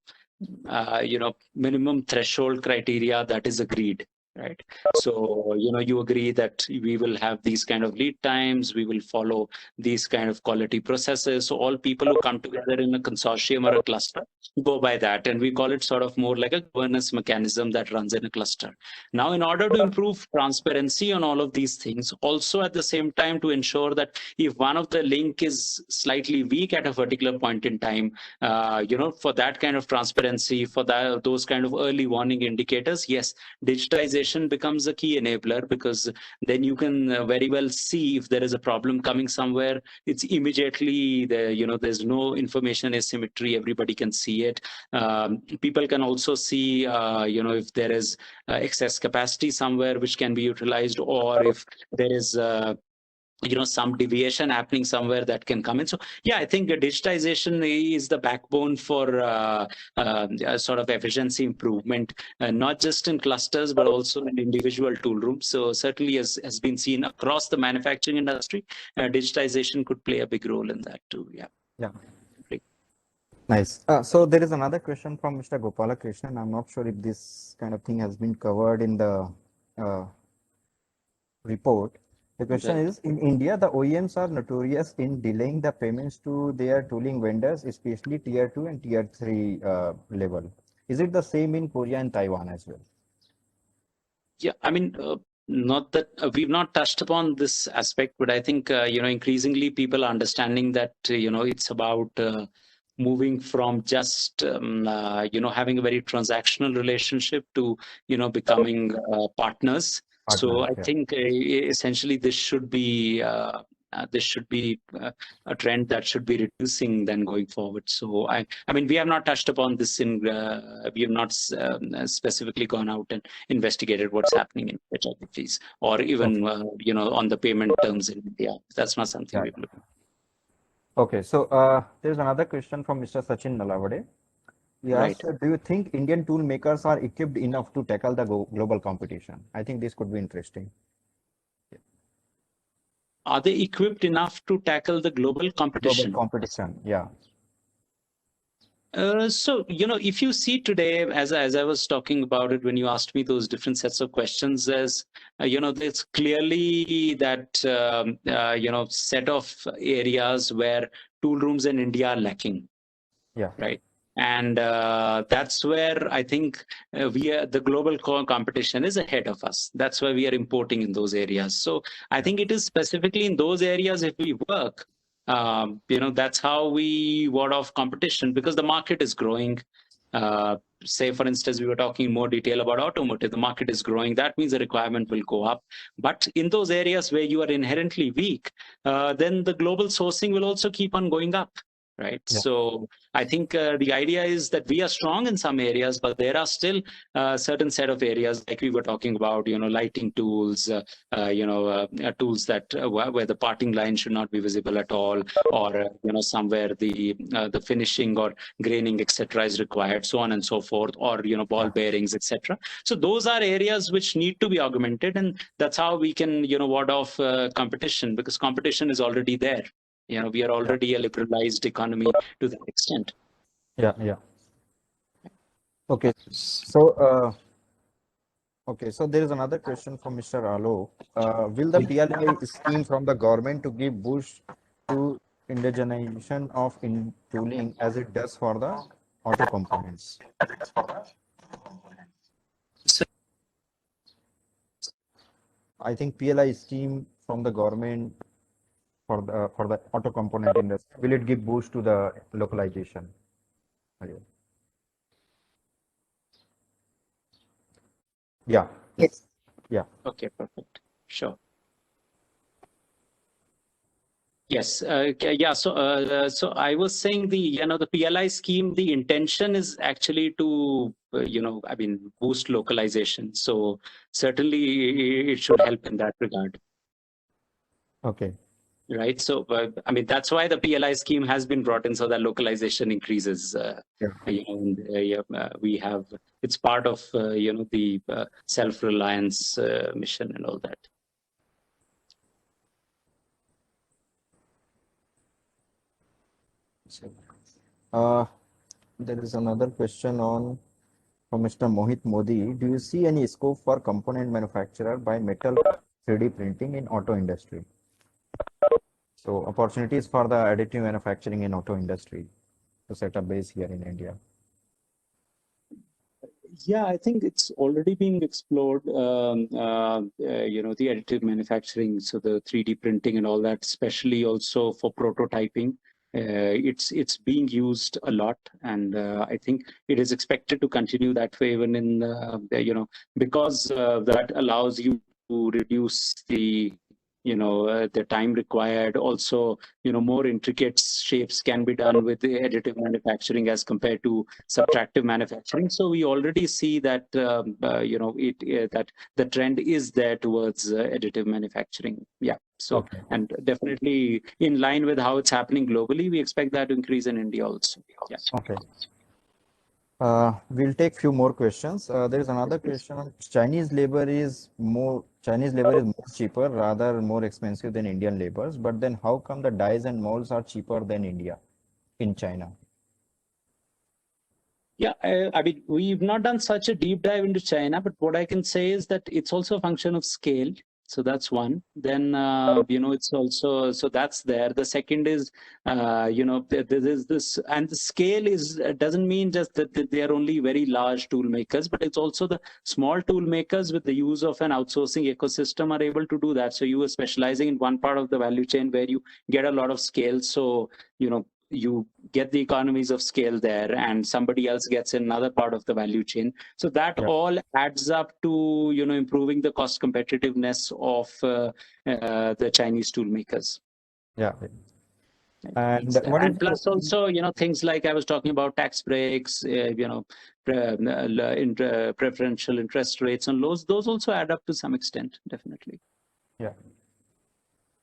minimum threshold criteria that is agreed, right? So you agree that we will have these kind of lead times, we will follow these kind of quality processes. So all people who come together in a consortium or a cluster go by that, and we call it sort of more like a governance mechanism that runs in a cluster. Now, in order to improve transparency on all of these things, also at the same time to ensure that if one of the link is slightly weak at a particular point in time, for that kind of transparency, for those kind of early warning indicators, yes, digitization becomes a key enabler, because then you can very well see if there is a problem coming somewhere. It's immediately there. There's no information asymmetry. Everybody can see it. People can also see, if there is excess capacity somewhere which can be utilized, or if there is some deviation happening somewhere that can come in. So yeah, I think digitization is the backbone for sort of efficiency improvement, not just in clusters but also in individual tool rooms. So certainly, as has been seen across the manufacturing industry, digitization could play a big role in that too. Yeah. Yeah. Nice. So there is another question from Mr. Gopalakrishnan. I'm not sure if this kind of thing has been covered in the uh, report. The question Right. is, in India, the OEMs are notorious in delaying the payments to their tooling vendors, especially tier 2 and tier 3 level. Is it the same in Korea and Taiwan as well? Yeah, I mean, not that we've not touched upon this aspect, but I think increasingly people are understanding that it's about moving from just having a very transactional relationship to becoming partners. So Partners, I yeah. think essentially this should be a trend that should be reducing then going forward. So I mean, we have not touched upon this we have not specifically gone out and investigated what's happening in the geographies, or even Okay. on the payment terms in India. That's not something Yeah. we've looked at. Okay. So there's another question from Mr. Sachin Nalavade. He Right. asked, do you think Indian tool makers are equipped enough to tackle the global competition? I think this could be interesting. Are they equipped enough to tackle the global Global competition? competition, yeah. So, if you see today, as I was talking about it when you asked me those different sets of questions, there's clearly that set of areas where tool rooms in India are lacking, Yeah. right? And that's where I think the global competition is ahead of us. That's why we are importing in those areas. So I Yeah. think it is specifically in those areas if we work, that's how we ward off competition, because the market is growing. Say, for instance, we were talking in more detail about automotive. The market is growing. That means the requirement will go up. But in those areas where you are inherently weak, then the global sourcing will also keep on going up, right? Yeah. So I think the idea is that we are strong in some areas, but there are still certain set of areas like we were talking about, lighting tools, tools that where the parting line should not be visible at all, or somewhere the finishing or graining, etc., is required, so on and so forth, or ball Yeah. bearings, etc. So those are areas which need to be augmented, and that's how we can ward off competition, because competition is already there. We are Yeah. already a liberalized economy to that extent. Yeah. Yeah. Okay. So there is another question from Mr. Alok. Will the PLI scheme from the government to give boost to indigenization of in tooling as it does for the auto components? So, I think PLI scheme from the government for the auto component industry, will it give boost to the localization? Yeah. yes. Yeah. Okay, perfect. Sure. Yes. Yeah. So I was saying the PLI scheme, the intention is actually to, I mean, boost localization. So certainly it should help in that regard. Okay. Right. So, I mean, that's why the PLI scheme has been brought in so that localization increases. We have, it's part of, the self-reliance mission and all that. There is another question from Mr. Mohit Modi. Do you see any scope for component manufacturer by metal 3D printing in auto industry? So opportunities for the additive manufacturing in auto industry to set up base here in India. Yeah, I think it's already being explored. The additive manufacturing, so the 3D printing and all that, especially also for prototyping. It's being used a lot, and I think it is expected to continue that way even in because that allows you to reduce the time required. Also, more intricate shapes can be done with the additive manufacturing as compared to subtractive manufacturing. So we already see that that the trend is there towards additive manufacturing. Yeah. So Okay. and definitely in line with how it's happening globally, we expect that to increase in India also. Yeah. Okay. We'll take few more questions. There is another question on Chinese labor is more cheaper, rather more expensive than Indian labors. But then how come the dyes and molds are cheaper than India in China? Yeah, I mean, we've not done such a deep dive into China, but what I can say is that it's also a function of scale. So that's one. Then, it's also, so that's there. The second is, there is this, and the scale doesn't mean just that they are only very large tool makers, but it's also the small tool makers with the use of an outsourcing ecosystem are able to do that. So you are specializing in one part of the value chain where you get a lot of scale. So, you get the economies of scale there and somebody else gets another part of the value chain. So that all adds up to, improving the cost competitiveness of the Chinese tool makers. Yeah. And plus also, things like I was talking about tax breaks, preferential interest rates and those also add up to some extent, definitely. Yeah.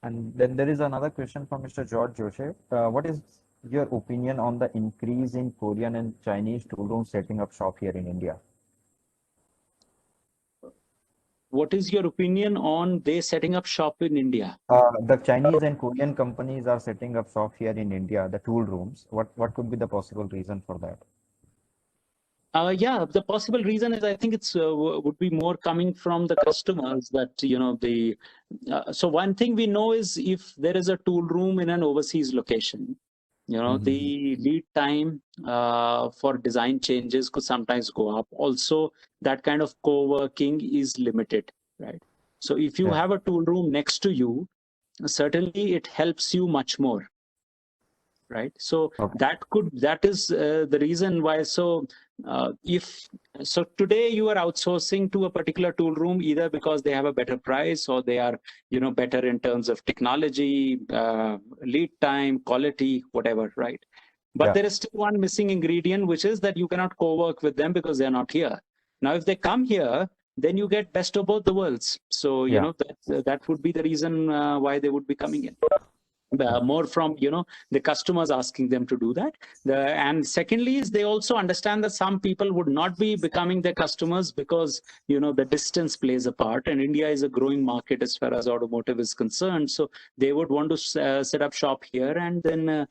And then there is another question from Mr. George Joseph. What is your opinion on the increase in Korean and Chinese tool rooms setting up shop here in India? What is your opinion on they setting up shop in India? The Chinese and Korean companies are setting up shop here in India, the tool rooms. What could be the possible reason for that? Yeah, the possible reason is I think it's would be more coming from the customers that so one thing we know is if there is a tool room in an overseas location, the lead time for design changes could sometimes go up. Also, that kind of co-working is limited, right? So if you have a tool room next to you, certainly it helps you much more, right? So that is the reason why. So today you are outsourcing to a particular tool room either because they have a better price or they are better in terms of technology, lead time, quality, whatever, right? But there is still one missing ingredient, which is that you cannot co-work with them because they're not here. Now if they come here, then you get best of both the worlds. So that would be the reason why they would be coming in. More from the customers asking them to do that. And secondly is they also understand that some people would not be becoming their customers because the distance plays a part, and India is a growing market as far as automotive is concerned. So they would want to set up shop here and then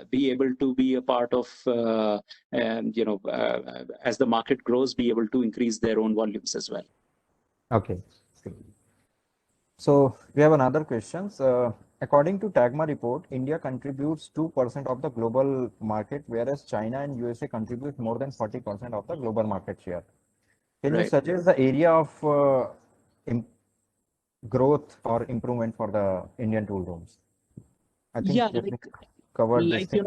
be able to be a part of as the market grows, be able to increase their own volumes as well. Okay. So we have another question. According to TAGMA report, India contributes 2% of the global market, whereas China and USA contribute more than 40% of the global market share. Can you suggest the area of growth or improvement for the Indian tool rooms? I think covered this thing.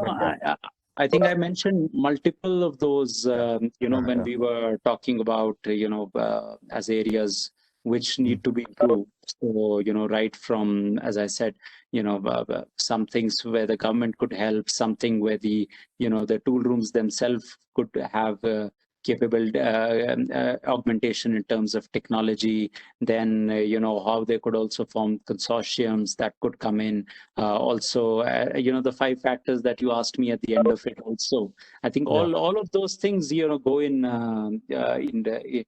I think I mentioned multiple of those, when we were talking about, as areas which need to be improved. So, right from, as I said, some things where the government could help, something where the tool rooms themselves could have capable augmentation in terms of technology. Then, how they could also form consortiums that could come in. Also, the 5 factors that you asked me at the end of it also. I think all of those things, go in the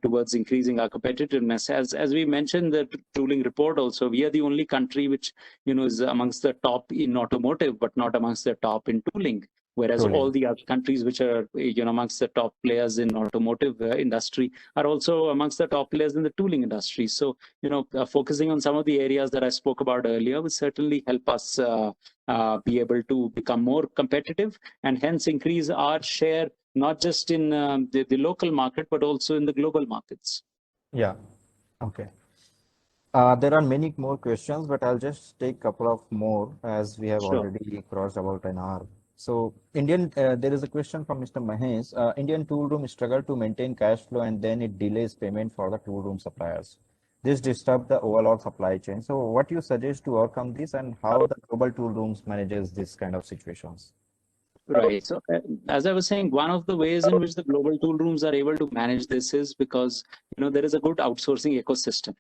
towards increasing our competitiveness. As we mentioned the tooling report also, we are the only country which is amongst the top in automotive, but not amongst the top in tooling. Whereas all the other countries which are amongst the top players in automotive industry are also amongst the top players in the tooling industry. So focusing on some of the areas that I spoke about earlier will certainly help us be able to become more competitive and hence increase our share not just in the local market, but also in the global markets. Yeah. Okay. There are many more questions, but I'll just take a couple of more as we have already crossed about an hour. So there is a question from Mr. Mahesh. Indian tool room struggle to maintain cash flow and then it delays payment for the tool room suppliers. This disturbs the overall supply chain. So what you suggest to overcome this and how the global tool rooms manages this kind of situations? Right. So as I was saying, one of the ways in which the global tool rooms are able to manage this is because, there is a good outsourcing ecosystem,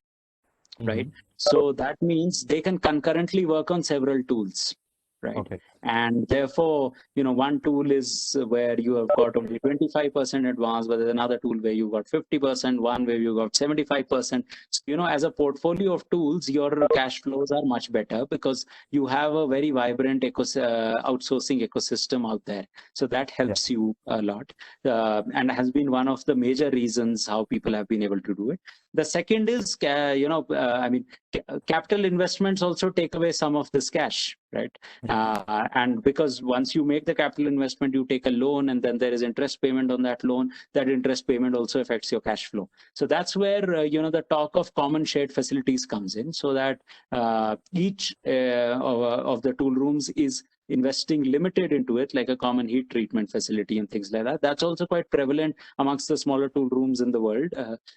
right? So that means they can concurrently work on several tools, right? Okay. And therefore, one tool is where you have got only 25% advance, but there's another tool where you got 50%, one where you got 75%. So, as a portfolio of tools, your cash flows are much better because you have a very vibrant outsourcing ecosystem out there. So that helps you a lot and has been one of the major reasons how people have been able to do it. The second is, capital investments also take away some of this cash, right? And because once you make the capital investment, you take a loan and then there is interest payment on that loan. That interest payment also affects your cash flow. So that's where, the talk of common shared facilities comes in, so that each of the tool rooms is investing limited into it, like a common heat treatment facility and things like that. That's also quite prevalent amongst the smaller tool rooms in the world,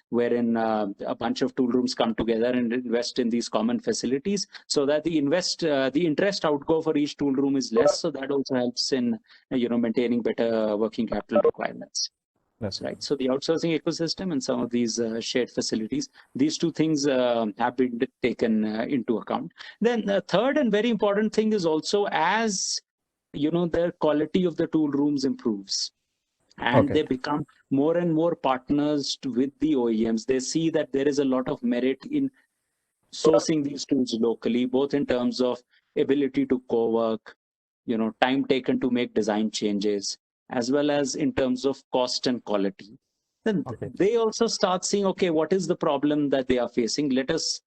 wherein a bunch of tool rooms come together and invest in these common facilities, so that the interest outgo for each tool room is less. So that also helps in maintaining better working capital requirements. That's right. So the outsourcing ecosystem and some of these shared facilities, these two things have been taken into account. Then the third and very important thing is also, as the quality of the tool rooms improves and they become more and more partners with the OEMs, they see that there is a lot of merit in sourcing these tools locally, both in terms of ability to co-work, time taken to make design changes, as well as in terms of cost and quality. Then they also start seeing, okay, what is the problem that they are facing? Let us,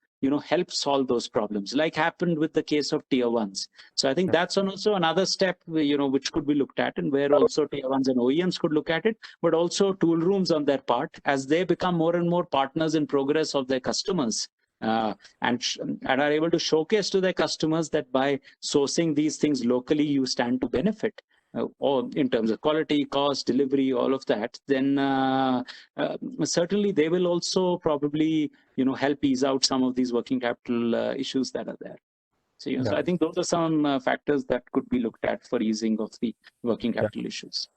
help solve those problems, like happened with the case of tier ones. So I think that's also another step, which could be looked at, and where also tier ones and OEMs could look at it, but also tool rooms on their part, as they become more and more partners in progress of their customers. And are able to showcase to their customers that by sourcing these things locally, you stand to benefit. Or in terms of quality, cost, delivery, all of that, then certainly they will also probably, help ease out some of these working capital issues that are there. So, so I think those are some factors that could be looked at for easing of the working capital issues.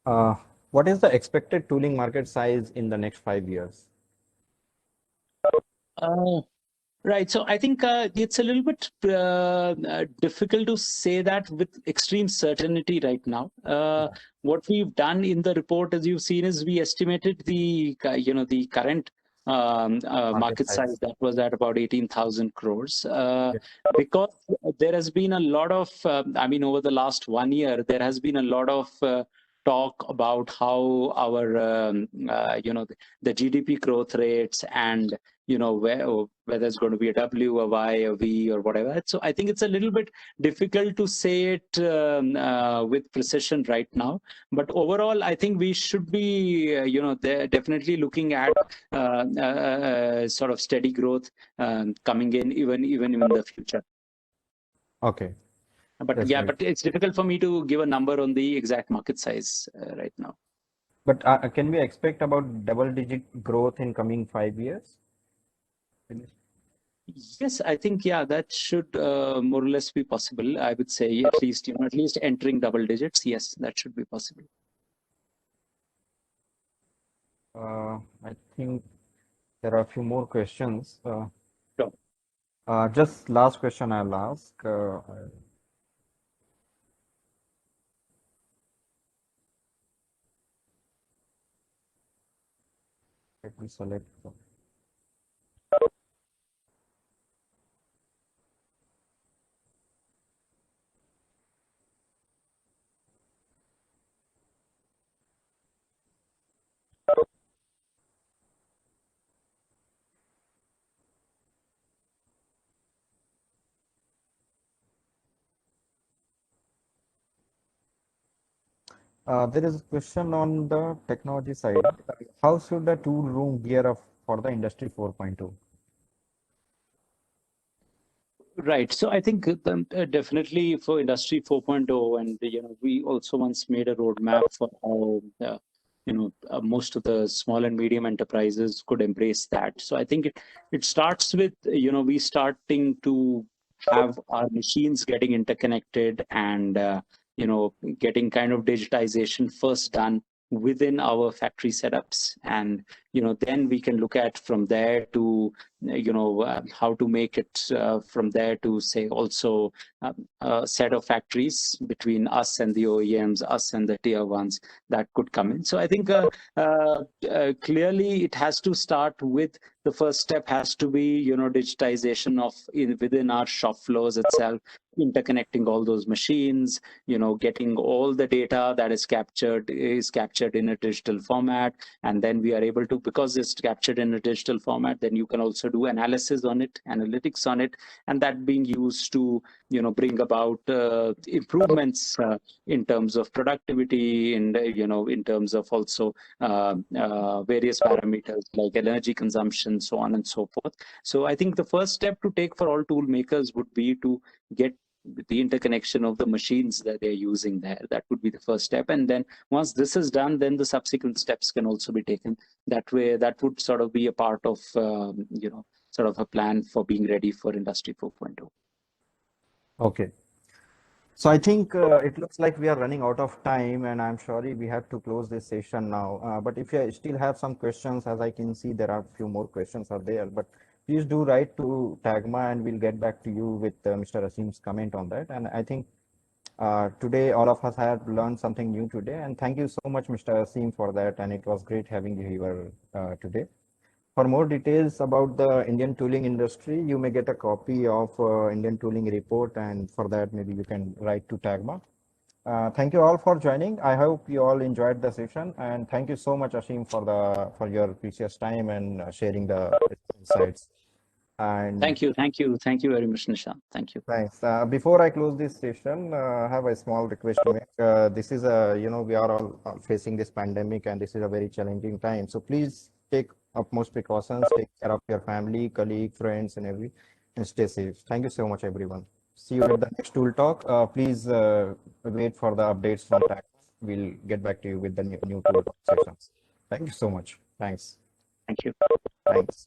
What is the expected tooling market size in the next 5 years? Right. So I think it's a little bit difficult to say that with extreme certainty right now. What we've done in the report, as you've seen, is we estimated the current market size that was at about 18,000 crores. Because there has been a lot of, over the last 1 year, there has been a lot of talk about how our, the GDP growth rates and whether it's going to be a W, a Y, a V, or whatever. So I think it's a little bit difficult to say it with precision right now. But overall, I think we should be, they're definitely looking at sort of steady growth coming in even in the future. Okay. But but it's difficult for me to give a number on the exact market size right now. But can we expect about double-digit growth in coming 5 years? Yes, I think, yeah, that should more or less be possible. I would say at least, at least entering double digits. Yes, that should be possible. I think there are a few more questions. Sure. Just last question I'll ask. Let me select. There is a question on the technology side. How should the tool room gear up for the Industry 4.0? Right. So I think definitely for Industry 4.0, and we also once made a roadmap for how most of the small and medium enterprises could embrace that. So I think it starts with we starting to have our machines getting interconnected and getting kind of digitization first done within our factory setups, and then we can look at from there to how to make it from there to say also a set of factories between us and the OEMs, us and the tier ones that could come in. So I think clearly it has to start with the first step has to be digitization of within our shop floors itself, interconnecting all those machines, getting all the data that is captured in a digital format, and then we are able to, because it's captured in a digital format, then you can also do analysis on it, analytics on it, and that being used to bring about improvements in terms of productivity and in terms of also various parameters like energy consumption, so on and so forth. So I think the first step to take for all tool makers would be to get the interconnection of the machines that they're using there. That would be the first step. And then once this is done, then the subsequent steps can also be taken. That way, that would sort of be a part of, sort of a plan for being ready for Industry 4.0. Okay. So I think it looks like we are running out of time, and I'm sorry we have to close this session now. But if you still have some questions, as I can see, there are a few more questions are there. But please do write to TAGMA, and we'll get back to you with Mr. Asim's comment on that. And I think today all of us have learned something new today. And thank you so much, Mr. Asim, for that. And it was great having you here today. For more details about the Indian tooling industry, you may get a copy of Indian tooling report, and for that, maybe you can write to TAGMA. Thank you all for joining. I hope you all enjoyed the session, and thank you so much, Ashim, for your precious time and sharing the insights. And Thank you very much, Nishant. Thank you. thanks. Before I close this session, I have a small request to make. This is we are all facing this pandemic, and this is a very challenging time. So please take utmost precautions, take care of your family, colleague, friends, and stay safe. Thank you so much, everyone. See you at the next tool talk. Please wait for the updates from TAC. We'll get back to you with the new tool talk sessions. Thank you so much. Thanks. Thank you. Thanks.